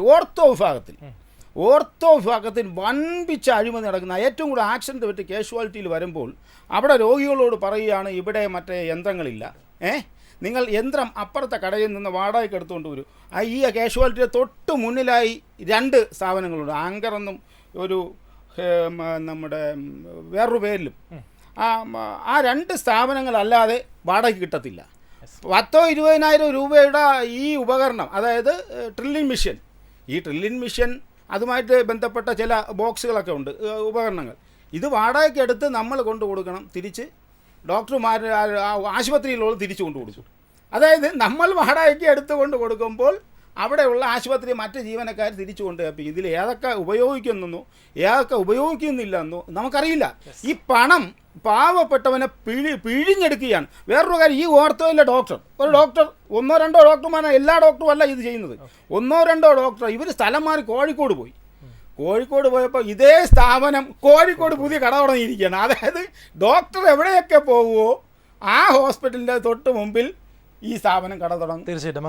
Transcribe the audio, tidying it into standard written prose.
Ortho വിഭാഗത്തിൽ വൻപിച്ച അഴിമതി നടക്കുന്ന ഏറ്റവും കൂടുതൽ ആക്സിഡൻറ്റ് പറ്റി കാഷ്വാലിറ്റിയിൽ വരുമ്പോൾ അവിടെ രോഗികളോട് പറയുകയാണ് ഇവിടെ മറ്റേ യന്ത്രങ്ങളില്ല, നിങ്ങൾ യന്ത്രം അപ്പുറത്തെ കടയിൽ നിന്ന് വാടകയ്ക്ക് എടുത്തുകൊണ്ട് വരും. ഈ കാഷ്വാലിറ്റിയുടെ തൊട്ട് മുന്നിലായി 2 സ്ഥാപനങ്ങളുണ്ട്, ആങ്കർ എന്നും ഒരു നമ്മുടെ വേറൊരു പേരിലും. ആ 2 സ്ഥാപനങ്ങളല്ലാതെ വാടകയ്ക്ക് കിട്ടത്തില്ല. 10,000-20,000 രൂപയുടെ ഈ ഉപകരണം, അതായത് ഡ്രില്ലിംഗ് മെഷീൻ, ഈ ഡ്രില്ലിംഗ് മെഷീൻ അതുമായിട്ട് ബന്ധപ്പെട്ട ചില ബോക്സുകളൊക്കെ ഉണ്ട്, ഉപകരണങ്ങൾ. ഇത് വാടകയ്ക്ക് എടുത്ത് നമ്മൾ കൊണ്ടു കൊടുക്കണം, തിരിച്ച് ഡോക്ടർമാർ ആശുപത്രിയിലുള്ള തിരിച്ചു കൊണ്ടു കൊടുക്കും. അതായത് നമ്മൾ വാടകയ്ക്ക് എടുത്ത് കൊണ്ട് കൊടുക്കുമ്പോൾ അവിടെയുള്ള ആശുപത്രി മറ്റ് ജീവനക്കാർ തിരിച്ചു കൊണ്ടുപോയി. ഇതിൽ ഏതൊക്കെ ഉപയോഗിക്കുന്നെന്നോ ഏതൊക്കെ ഉപയോഗിക്കുന്നില്ലെന്നോ നമുക്കറിയില്ല. ഈ പണം പാവപ്പെട്ടവനെ പിഴിഞ്ഞെടുക്കുകയാണ്. വേറൊരു കാര്യം, ഈ ഓർത്തോയിലെ ഒരു ഡോക്ടർ 1-2 ഡോക്ടർമാരാണ്, എല്ലാ ഡോക്ടറും അല്ല ഇത് ചെയ്യുന്നത്. 1-2 ഡോക്ടർ ഇവർ സ്ഥലം മാറി കോഴിക്കോട് പോയി. കോഴിക്കോട് പോയപ്പോൾ ഇതേ സ്ഥാപനം കോഴിക്കോട് പുതിയ കട തുടങ്ങിയിരിക്കുകയാണ്. അതായത് ഡോക്ടർ എവിടെയൊക്കെ പോകുമോ ആ ഹോസ്പിറ്റലിൻ്റെ തൊട്ട് മുമ്പിൽ ഈ സ്ഥാപനം കട തുടങ്ങും. തീർച്ചയായിട്ടും.